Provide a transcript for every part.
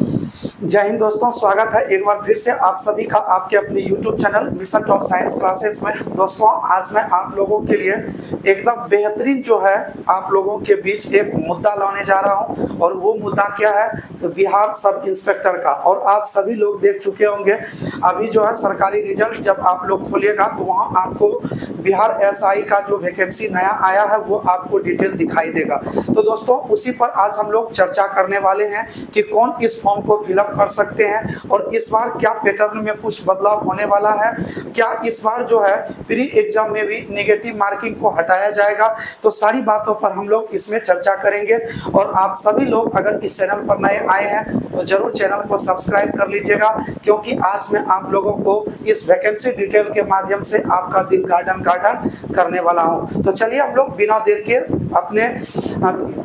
जय हिंद दोस्तों, स्वागत है एक बार फिर से आप सभी का आपके अपने YouTube channel mission top science classes में। दोस्तों, आज मैं आप लोगों के लिए एकदम बेहतरीन जो है आप लोगों के बीच एक मुद्दा लाने जा रहा हूं। और वो मुद्दा क्या है तो बिहार सब इंस्पेक्टर का। और आप सभी लोग देख चुके होंगे अभी जो है सरकारी रिजल्ट जब आप लोग खोलिएगा तो वहाँ आपको बिहार SI का जो वैकेंसी नया आया है वो आपको डिटेल दिखाई देगा। तो दोस्तों, उसी पर आज हम लोग चर्चा करने वाले हैं कि कौन इस फॉर्म को फिलअप कर सकते हैं और इस बार क्या पैटर्न में कुछ बदलाव होने वाला है। क्या इस बार जो है प्री एग्जाम में भी नेगेटिव मार्किंग को हटाया जाएगा। तो सारी बातों पर हम लोग इसमें चर्चा करेंगे। और आप सभी लोग अगर इस चैनल पर नए आए हैं तो जरूर चैनल को सब्सक्राइब कर लीजिएगा, क्योंकि आज मैं आप लोगों को इस वैकेंसी डिटेल के माध्यम से आपका दिल गार्डन करने वाला हूं। तो चलिए हम लोग बिना देर के अपने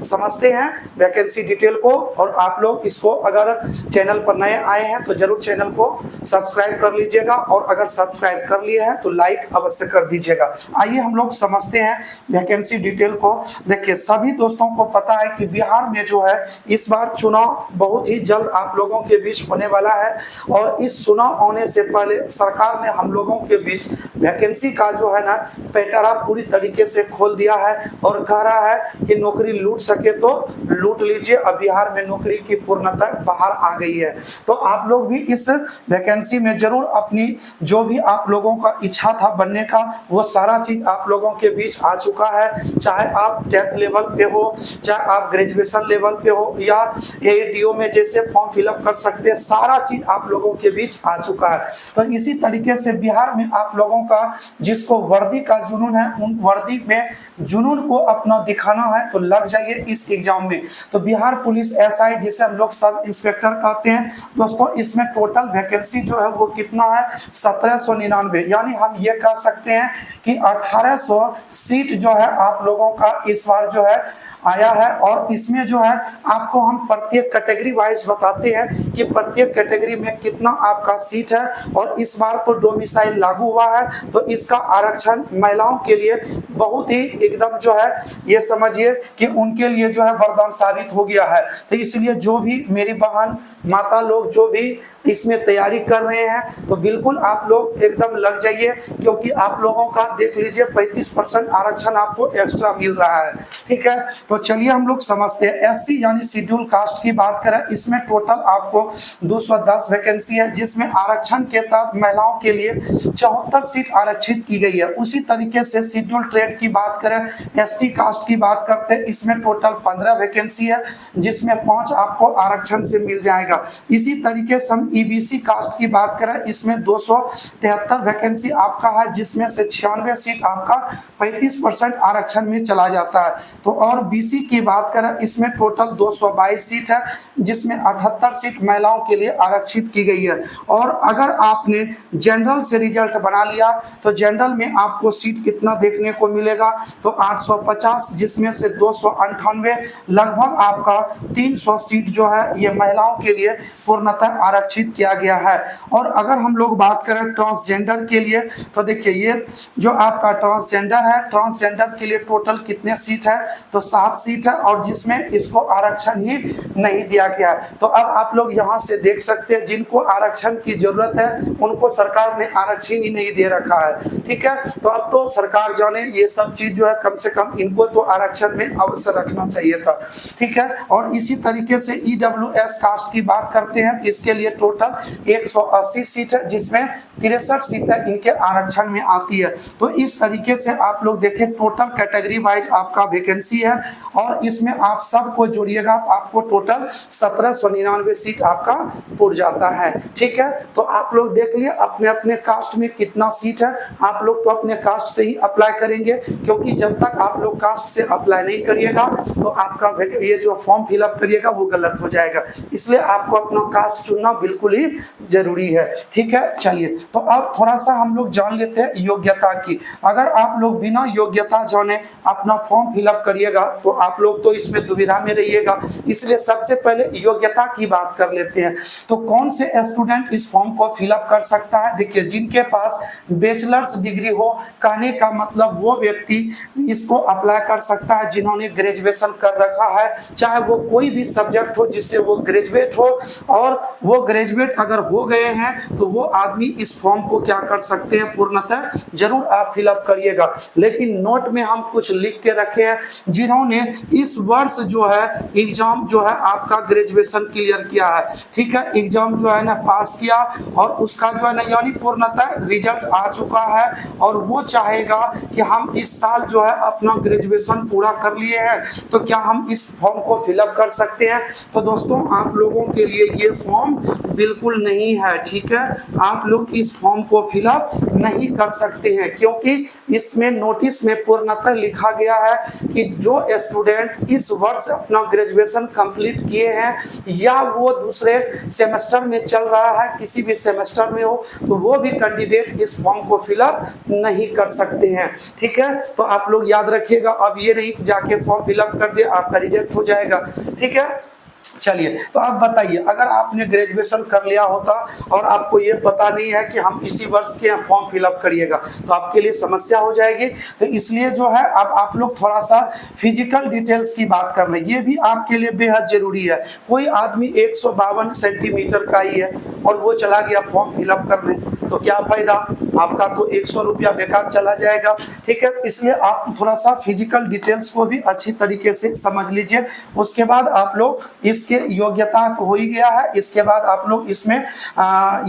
समझते हैं वैकेंसी डिटेल को। और आप लोग इसको अगर चैनल पर नए आए हैं तो जरूर चैनल को सब्सक्राइब कर लीजिएगा, और अगर सब्सक्राइब कर लिए हैं तो लाइक अवश्य कर दीजिएगा। आइए हम लोग समझते हैं वैकेंसी डिटेल को। देखिए, सभी दोस्तों को पता है कि बिहार में जो है इस बार चुनाव बहुत ही जल्द आप लोगों के बीच होने वाला है। और इस चुनाव होने से पहले सरकार ने हम लोगों के बीच वैकेंसी का जो है ना पैटारा पूरी तरीके से खोल दिया है और कह रहा है कि नौकरी लूट सके तो लूट लीजिए। अब बिहार में नौकरी की पूर्णता बाहर आ गई है। तो आप लोग भी इस वैकेंसी में जरूर अपनी जो भी आप लोगों का इच्छा था बनने का वो सारा चीज आप लोगों के बीच आ चुका है। चाहे आप 10th लेवल पे हो, चाहे आप ग्रेजुएशन लेवल पे हो, या ADO में जैसे फॉर्म फिलअप कर सकते हैं, सारा चीज आप लोगों के बीच आ चुका है। तो इसी तरीके से बिहार में आप लोगों का जिसको वर्दी का जुनून है उन वर्दी में जुनून को अपना दिखाना है तो लग जाइए इस एग्जाम में। तो बिहार पुलिस SI जिसे हम लोग सब इंस्पेक्टर कहते हैं दोस्तों, इसमें टोटल वैकेंसी जो है वो कितना है 1799। यानी हम ये कह सकते हैं कि 1800 सीट जो है आप लोगों का इस बार जो है आया है। और इसमें जो है आपको हम प्रत्येक कैटेगरी वाइज बताते हैं कि प्रत्येक कैटेगरी में कितना आपका सीट है। और इस बार तो डोमिसाइल लागू हुआ है तो इसका आरक्षण महिलाओं के लिए बहुत ही एकदम जो है ये समझिए कि उनके लिए जो है वरदान साबित हो गया है। तो इसलिए जो भी मेरी बहन माता लोग जो भी इसमें तैयारी कर रहे हैं तो बिल्कुल आप लोग एकदम लग जाइए, क्योंकि आप लोगों का देख लीजिए 35% आरक्षण आपको एक्स्ट्रा मिल रहा है। ठीक है, तो चलिए हम लोग समझते हैं। SC यानी शेड्यूल कास्ट की बात करें, इसमें टोटल आपको 210 वैकेंसी है, जिसमें आरक्षण के तहत महिलाओं के लिए 74 सीट आरक्षित की गई है। उसी तरीके से शेड्यूल ट्रेड की बात करें, ST कास्ट की बात करते हैं, इसमें टोटल 15 वैकेंसी है, जिसमें 5 आपको आरक्षण से मिल जाएगा। इसी तरीके से हम EBC कास्ट की बात करें, इसमें 273 वैकेंसी आपका है, जिसमें से 96 सीट आपका 35% आरक्षण में चला जाता है। तो और BC की बात करें, इसमें टोटल 222 सीट है, जिसमें 78 सीट महिलाओं के लिए आरक्षित की गई है। और अगर आपने जनरल से रिजल्ट बना लिया तो जनरल में आपको सीट कितना देखने को मिलेगा तो 850, जिसमें से 298 लगभग आपका 300 सीट जो है ये महिलाओं के लिए पूर्णतः आरक्षित किया गया है। और अगर हम लोग बात करें ट्रांसजेंडर के लिए तो देखिए ये जो आपका ट्रांसजेंडर है, ट्रांसजेंडर के लिए टोटल कितने सीट है तो 7 सीट है, और जिसमें इसको आरक्षण ही नहीं दिया गया है। तो अब आप लोग यहाँ से देख सकते हैं जिनको आरक्षण की जरूरत है उनको सरकार ने आरक्षण ही नहीं दे रखा है। ठीक है, तो अब तो सरकार जाने ये सब चीज जो है कम से कम इनको तो आरक्षण में अवश्य रखना चाहिए था। ठीक है, और इसी तरीके से EWS कास्ट की बात करते हैं, इसके लिए टोटल 180 सीट है, जिसमें 63 सीटें इनके आरक्षण में आती है। तो इस तरीके से आप लोग देखें टोटल कैटेगरी वाइज आपका वैकेंसी है, और इसमें आप सबको जोड़िएगा तो आपको टोटल 1799 सीट आपका पुर जाता है। ठीक है, तो आप लोग देख लिए अपने अपने कास्ट में कितना सीट है। आप लोग तो अपने कास्ट से ही अप्लाई करेंगे, क्योंकि जब तक आप लोग कास्ट से अप्लाई नहीं करिएगा तो आपका ये जो फॉर्म फिलअप करिएगा वो गलत हो जाएगा। इसलिए आपको अपना कास्ट चुनना बिल्कुल ही जरूरी है। ठीक है, चलिए तो अब थोड़ा सा हम लोग जान लेते हैं योग्यता की। अगर आप लोग बिना योग्यता जाने अपना फॉर्म फिलअप करिएगा तो आप लोग तो इसमें दुविधा में रहिएगा। इसलिए सबसे पहले योग्यता की बात कर लेते हैं। तो कौन से स्टूडेंट इस फॉर्म को फिलअप कर सकता है? देखिए, जिनके पास बैचलर्स डिग्री हो, कहने का मतलब वो व्यक्ति इसको अप्लाई कर सकता है जिन्होंने ग्रेजुएशन कर रखा है, चाहे वो कोई भी सब्जेक्ट हो जिससे वो ग्रेजुएशन ग्रेजुएट हो, और वो ग्रेजुएट अगर हो गए हैं तो वो आदमी इस फॉर्म को क्या कर सकते हैं, पूर्णतः जरूर आप फिलअप करिएगा। लेकिन नोट में हम कुछ लिख के रखे हैं, जिन्होंने इस वर्ष जो है एग्जाम जो है आपका ग्रेजुएशन क्लियर किया है, ठीक है, एग्जाम जो है ना पास किया, और उसका जो है ना यानी पूर्णतः रिजल्ट आ चुका है, और वो चाहेगा कि हम इस साल जो है अपना ग्रेजुएशन पूरा कर लिए हैं, तो क्या हम इस फॉर्म को फिलअप कर सकते हैं? तो दोस्तों आप लोगों के लिए ये फॉर्म बिल्कुल नहीं है, ठीक है, आप लोग इस फॉर्म को फिलअप नहीं कर सकते हैं, क्योंकि इसमें नोटिस में पूर्णतः लिखा गया है कि जो स्टूडेंट इस वर्ष अपना ग्रेजुएशन कंप्लीट किए हैं या वो दूसरे सेमेस्टर में चल रहा है, किसी भी सेमेस्टर में हो, तो वो भी कैंडिडेट इस फॉर्म को फिलअप नहीं कर सकते हैं, ठीक है। तो आप लोग याद रखिएगा, अब ये नहीं कि जाके फॉर्म फिलअप कर दे आपका रिजेक्ट हो जाएगा, ठीक है। चलिए, तो आप बताइए, अगर आपने ग्रेजुएशन कर लिया होता और आपको ये पता नहीं है कि हम इसी वर्ष के फॉर्म फिलअप करिएगा, तो आपके लिए समस्या हो जाएगी। तो इसलिए जो है अब आप लोग थोड़ा सा फिजिकल डिटेल्स की बात कर लें, ये भी आपके लिए बेहद जरूरी है। कोई आदमी 152 सेंटीमीटर का ही है और वो चला गया फॉर्म फिलअप करने, तो क्या फायदा, आपका तो 100 रुपया बेकार चला जाएगा, ठीक है। इसलिए आप थोड़ा सा फिजिकल डिटेल्स को भी अच्छी तरीके से समझ लीजिए। उसके बाद आप लोग इसके योग्यता तो हो ही गया है, इसके बाद आप लोग इसमें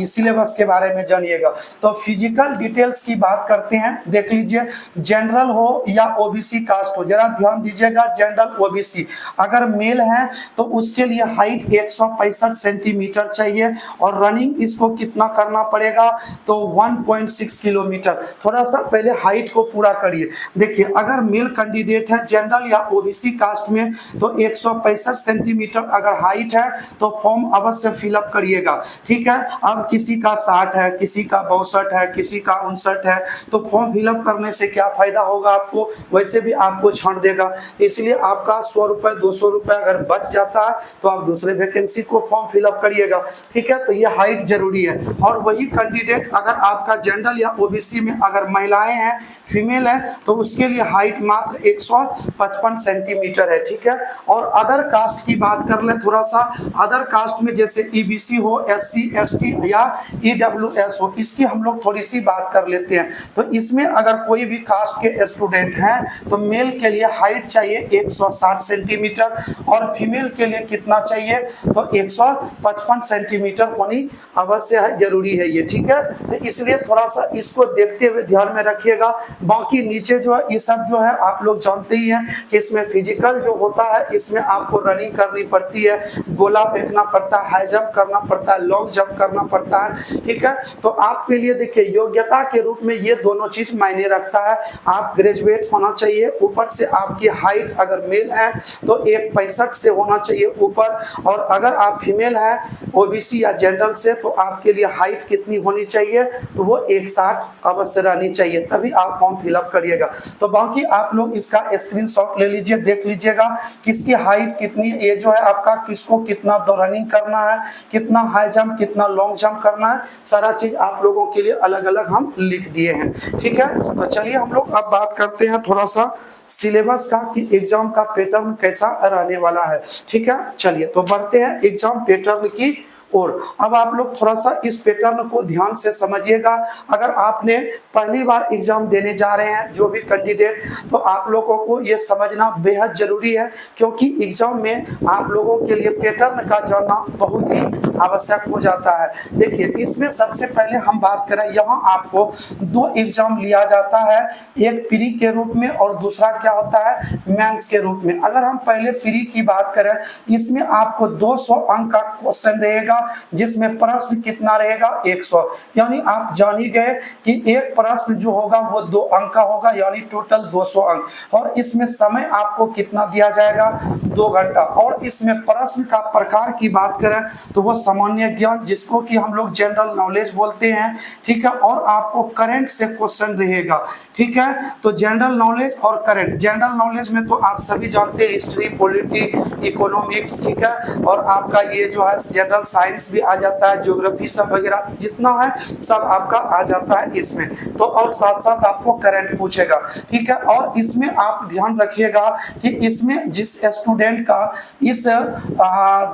सिलेबस के बारे में जानिएगा। तो फिजिकल डिटेल्स की बात करते हैं, देख लीजिए, जनरल हो या ओबीसी कास्ट हो, जरा ध्यान दीजिएगा, जनरल ओबीसी अगर मेल है तो उसके लिए हाइट 165 सेंटीमीटर चाहिए, और रनिंग इसको कितना करना पड़ेगा, तो 1.6 किलोमीटर। थोड़ा सा पहले हाइट को पूरा करिए। देखिए, अगर मेल कैंडिडेट है जनरल या ओबीसी कास्ट में तो 165 सेंटीमीटर अगर हाइट है तो फॉर्म अवश्य फिलअप करिएगा, ठीक है। अब किसी का 60 है, किसी का 62 है, किसी का 59 है, तो फॉर्म फिलअप करने से क्या फायदा होगा आपको, वैसे भी आपको छांट देगा। इसलिए आपका 100 रुपए 200 रुपए अगर बच जाता है तो आप दूसरे वैकेंसी को फॉर्म फिलअप करिएगा, ठीक है। तो ये हाइट जरूरी है। और वही कैंडिडेट अगर आपका जनरल या ओबीसी में अगर महिलाएं हैं, फीमेल है, तो उसके लिए हाइट मात्र 155 सेंटीमीटर है, ठीक है। और अदर कास्ट की बात कर ले थोड़ा सा, अदर कास्ट में जैसे ईबीसी हो, एससी एसटी या ईडब्ल्यूएस हो, इसकी हम लोग थोड़ी सी बात कर लेते हैं। तो इसमें अगर कोई भी कास्ट के स्टूडेंट हैं तो मेल के लिए हाइट चाहिए 160 सेंटीमीटर, और फीमेल के लिए कितना चाहिए, तो 155 सेंटीमीटर होनी अवश्य है, जरूरी है ये, ठीक है। तो इसलिए थोड़ा सा इसको देखते हुए ध्यान में रखिएगा। बाकी नीचे जो है ये सब जो है आप लोग जानते ही हैं कि इसमें फिजिकल जो होता है इसमें आपको रनिंग करनी पड़ती है, गोला फेंकना पड़ता है, हाई जंप करना पड़ता है, लॉन्ग जंप करना पड़ता है, ठीक है। तो आपके लिए देखिए, योग्यता के रूप में ये दोनों चीज मायने रखता है। आप ग्रेजुएट होना चाहिए, ऊपर से आपकी हाइट अगर मेल है तो 165 से होना चाहिए ऊपर, और अगर आप फीमेल है ओबीसी या जनरल से तो आपके लिए हाइट कितनी होनी चाहिए, तो वो 160 अवश्य रहनी चाहिए, तभी आप फॉर्म फिलअप करिएगा। तो बाकी आप लोग इसका स्क्रीनशॉट ले लीजिए, देख लीजिएगा किसकी हाइट कितनी, ये जो है आपका किसको कितना रनिंग करना है, कितना हाई जंप, कितना लॉन्ग जंप करना है, सारा चीज आप लोगों के लिए अलग अलग हम लिख दिए हैं, ठीक है। तो चलिए हम लोग अब बात करते हैं थोड़ा सा सिलेबस का कि एग्जाम का पैटर्न कैसा रहने वाला है, ठीक है। चलिए तो बढ़ते हैं एग्जाम पैटर्न की और अब आप लोग थोड़ा सा इस पैटर्न को ध्यान से समझिएगा। अगर आपने पहली बार एग्जाम देने जा रहे हैं जो भी कैंडिडेट, तो आप लोगों को ये समझना बेहद जरूरी है, क्योंकि एग्जाम में आप लोगों के लिए पैटर्न का जानना बहुत ही आवश्यक हो जाता है। देखिए, इसमें सबसे पहले हम बात करें, यहाँ आपको 2 एग्जाम लिया जाता है, एक प्री के रूप में और दूसरा क्या होता है, मेंस के रूप में। अगर हम पहले प्री की बात करें, इसमें आपको 200 अंक का क्वेश्चन रहेगा, जिसमें प्रश्न कितना रहेगा, 100, यानी आप जान ही गए कि एक प्रश्न जो होगा वो 2 अंक का होगा, यानी टोटल 200 अंक। और इसमें समय आपको कितना दिया जाएगा, 2 घंटा। और इसमें प्रश्न का प्रकार की बात करें तो वो सामान्य ज्ञान, जिसको कि हम लोग जनरल नॉलेज बोलते हैं, ठीक है। और आपको करंट से क्वेश्चन रहेगा, ठीक है। तो जनरल नॉलेज और करंट, जनरल नॉलेज में तो आप सभी जानते हैं हिस्ट्री, पॉलिटी, इकोनॉमिक्स, ठीक है। और आपका ये जो है जनरल साइंस साइंस भी आ जाता है, ज्योग्राफी सब वगैरह जितना है सब आपका आ जाता है इसमें। तो और साथ साथ आपको करंट पूछेगा, ठीक है। और इसमें आप ध्यान रखिएगा कि इसमें जिस स्टूडेंट का इस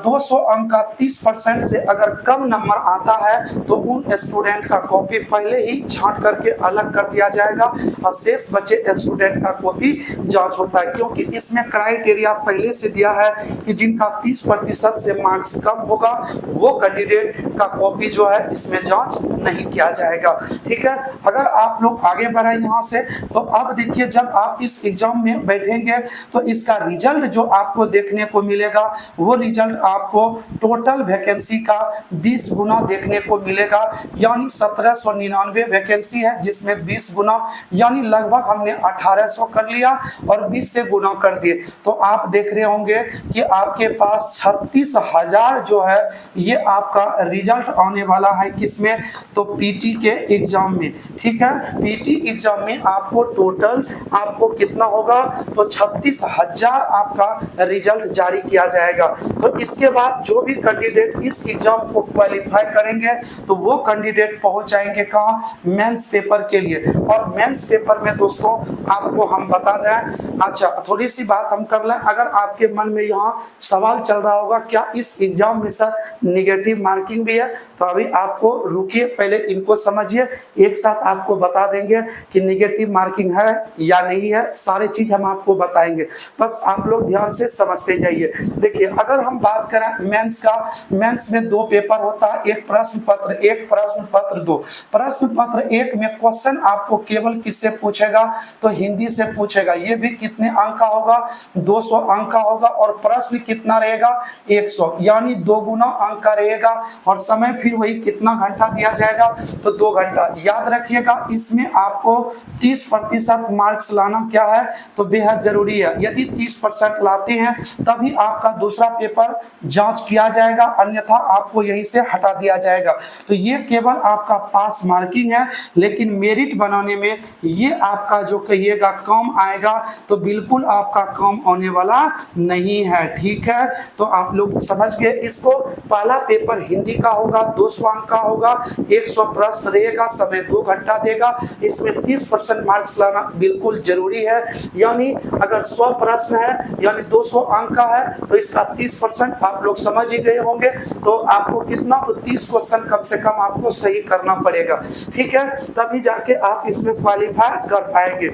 200 अंक का 30% से अगर कम नंबर आता है तो उन स्टूडेंट का कॉपी पहले ही छांट करके अलग कर दिया जाएगा और शेष बचे स्टूडेंट का कॉपी जांच होता है, क्योंकि इसमें क्राइटेरिया पहले से दिया है कि जिनका 30% से मार्क्स कम होगा वो कैंडिडेट का कॉपी जो है इसमें जांच नहीं किया जाएगा, ठीक है। अगर आप लोग आगे बढ़े यहाँ से तो अब देखिए जब आप इस एग्जाम में बैठेंगे तो इसका रिजल्ट जो आपको देखने को मिलेगा वो रिजल्ट आपको टोटल वैकेंसी का 20 गुना देखने को मिलेगा, यानी 1799 वैकेंसी है जिसमें 20 गुना यानी लगभग हमने 1800 कर लिया और 20 से गुना कर दिए, तो आप देख रहे होंगे कि आपके पास 36,000 जो है ये आपका रिजल्ट आने वाला है किसमें, तो पीटी के एग्जाम में, ठीक है। पीटी एग्जाम में आपको टोटल आपको कितना होगा तो 36,000 आपका रिजल्ट जारी किया जाएगा। तो इसके बाद जो भी कैंडिडेट इस एग्जाम को क्वालिफाई करेंगे तो वो कैंडिडेट पहुंच जाएंगे कहाँ, मेंस पेपर के लिए। और मेंस पेपर में दोस्तों आपको हम बता दें, अच्छा थोड़ी सी बात हम कर लें, अगर आपके मन में यहाँ सवाल चल रहा होगा क्या इस एग्जाम में सर निगेटिव मार्किंग भी है, तो अभी आपको रुकिए पहले इनको समझिए, एक साथ आपको बता देंगे कि निगेटिव मार्किंग है या नहीं है, सारी चीज हम आपको बताएंगे, बस आप लोग ध्यान से समझते जाइए। देखिए अगर हम बात करें मेंस का, मेंस में 2 पेपर होता है, एक प्रश्न पत्र 1, प्रश्न पत्र 2। प्रश्न पत्र 1 में क्वेश्चन आपको केवल किससे पूछेगा तो हिंदी से पूछेगा, ये भी कितने अंक का होगा 200 अंक का होगा और प्रश्न कितना रहेगा 100 यानी 2 गुना अंक का रहेगा और समय फिर वही कितना घंटा दिया जाएगा तो 2 घंटा। याद रखिएगा इसमें आपको 30% मार्क्स लाना क्या है तो बेहद जरूरी है, यदि 30% लाते हैं तभी आपका दूसरा पेपर जांच किया जाएगा, अन्यथा आपको यहीं से हटा दिया जाएगा। तो ये केवल आपका पास मार्किंग है, लेकिन मेरिट बनाने में ये आपका जो कहिएगा कम आएगा तो बिल्कुल आपका कम आने वाला नहीं है, ठीक है। तो आप लोग समझ गए इसको। पहला पेपर हिंदी का होगा 200 अंक का होगा, 100 प्रश्न रहेगा, समय 2 घंटा देगा, इसमें 30% मार्क्स लाना बिल्कुल जरूरी है, यानी अगर 100 प्रश्न है यानी 200 अंक का है तो इसका 30% आप लोग समझ ही गए होंगे, तो आपको कितना तो 30 क्वेश्चन कम से कम आपको सही करना पड़ेगा, ठीक है, तभी जाके आप इसमें क्वालिफाई कर पाएंगे।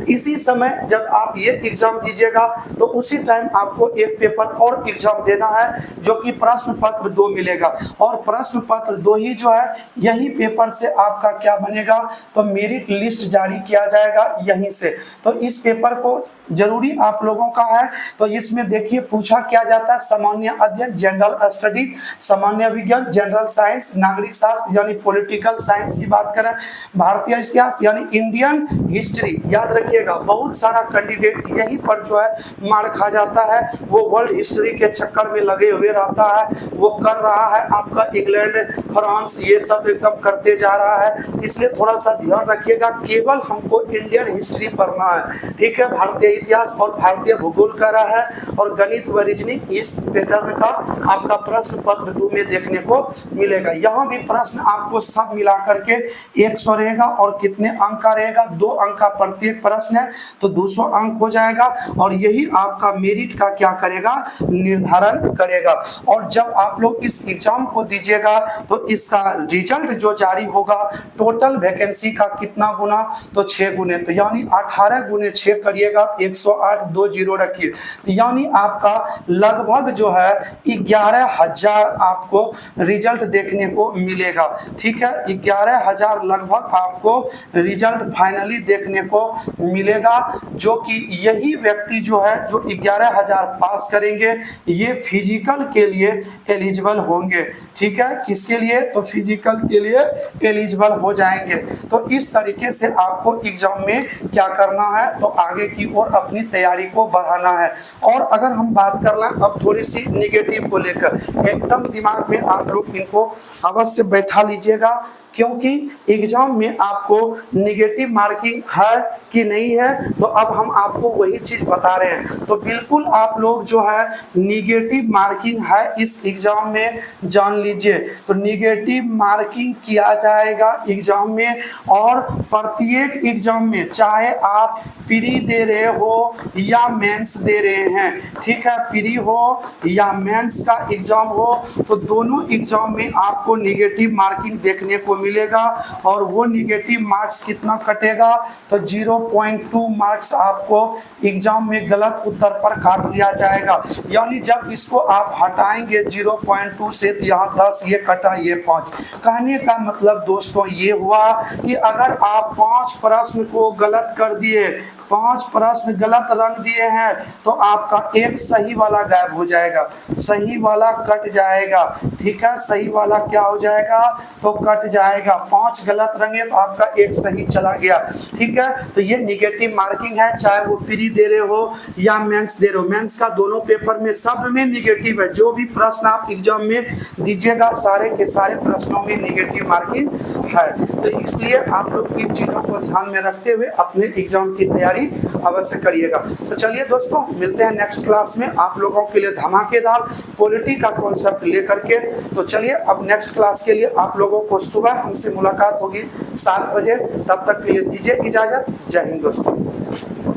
इसी समय जब आप ये एग्जाम दीजिएगा तो उसी टाइम आपको एक पेपर और एग्जाम देना है जो कि प्रश्न पत्र 2 मिलेगा, और प्रश्न पत्र 2 ही जो है यही पेपर से आपका क्या बनेगा तो मेरिट लिस्ट जारी किया जाएगा यहीं से। तो इस पेपर को जरूरी आप लोगों का है, तो इसमें देखिए पूछा क्या जाता है सामान्य अध्ययन जनरल स्टडीज, सामान्य विज्ञान जनरल साइंस, नागरिक शास्त्र यानी पॉलिटिकल साइंस की बात करें, भारतीय इतिहास यानी इंडियन हिस्ट्री। याद रखिएगा बहुत सारा कैंडिडेट यहीं पर जो है मार खा जाता है, वो वर्ल्ड हिस्ट्री के चक्कर में लगे हुए रहता है, वो कर रहा है आपका इंग्लैंड फ्रांस ये सब एकदम करते जा रहा है, इसलिए थोड़ा सा ध्यान रखिएगा, केवल हमको इंडियन हिस्ट्री पढ़ना है, ठीक है। भारतीय इतिहास और भारतीय भूगोल का रहा है और गणित व रीजनिंग इस पैटर्न का आपका प्रश्न पत्र 2 में देखने को मिलेगा। यहाँ भी प्रश्न आपको सब मिला करके 100 रहेगा और कितने अंक का रहेगा 2 अंक का प्रत्येक प्रश्न है तो 200 अंक हो जाएगा, और यही आपका मेरिट का क्या करेगा निर्धारण करेगा। और जब आप लोग इस एग्जाम को दीजिएगा तो इसका रिजल्ट जो जारी होगा टोटल वैकेंसी का कितना गुना तो 6 गुने, तो यानी 18 गुने 6 करिएगा 108 2 जीरो रखिए, यानी आपका लगभग जो है 11,000 आपको रिजल्ट देखने को मिलेगा, ठीक है। 11,000 लगभग आपको रिजल्ट फाइनली देखने को मिलेगा, जो कि यही व्यक्ति जो है जो 11,000 पास करेंगे ये फिजिकल के लिए एलिजिबल होंगे, ठीक है। किसके लिए तो फिजिकल के लिए एलिजिबल हो जाएंगे। तो इस तरीके से आपको एग्जाम में क्या करना है तो आगे की ओर अपनी तैयारी को बढ़ाना है। और अगर हम बात कर लें अब थोड़ी सी निगेटिव को लेकर, एकदम दिमाग में आप लोग इनको अवश्य बैठा लीजिएगा, क्योंकि एग्जाम में आपको निगेटिव मार्किंग है कि नहीं नहीं है, तो अब हम आपको वही चीज बता रहे हैं। तो बिल्कुल आप लोग जो है निगेटिव मार्किंग है इस एग्जाम में जान लीजिए। तो निगेटिव मार्किंग किया जाएगा एग्जाम में, और प्रत्येक एग्जाम में चाहे आप प्री दे रहे हो या मेंस दे रहे हैं, ठीक है, प्री हो या मेंस का एग्जाम हो, तो दोनों एग्जाम में आपको निगेटिव मार्किंग देखने को मिलेगा। और वो निगेटिव मार्क्स कितना कटेगा, तो 0.2 मार्क्स आपको एग्जाम में गलत उत्तर पर काट लिया जाएगा। यानी जब इसको आप हटाएंगे 0.2 से, यहाँ 10 ये कटा, ये 5। कहने का मतलब दोस्तों ये हुआ कि अगर आप 5 प्रश्न को गलत कर दिए, 5 प्रश्न गलत रंग दिए हैं, तो आपका एक सही वाला गायब हो जाएगा, सही वाला कट जाएगा, ठीक है, सही वाला क्या हो जाएगा, तो कट जाएगा। 5 गलत रंगे तो आपका एक सही चला गया, ठीक है। तो ये निगेटिव मार्किंग है, चाहे वो प्री दे रहे हो या मेंस दे रहे हो। मेंस का दोनों पेपर में सब में निगेटिव है। जो भी प्रश्न आप एग्जाम में दीजिएगा सारे के सारे प्रश्नों में निगेटिव मार्किंग है। तो इसलिए आप लोग इन चीजों को ध्यान में रखते हुए अपने एग्जाम की तैयारी अवश्य करिएगा। तो चलिए दोस्तों, मिलते हैं नेक्स्ट क्लास में आप लोगों के लिए धमाकेदार पॉलिटी का कॉन्सेप्ट लेकर के। तो चलिए अब नेक्स्ट क्लास के लिए आप लोगों को सुबह हमसे मुलाकात होगी 7 बजे। तब तक के लिए दीजिए इजाजत। जय हिंद दोस्तों।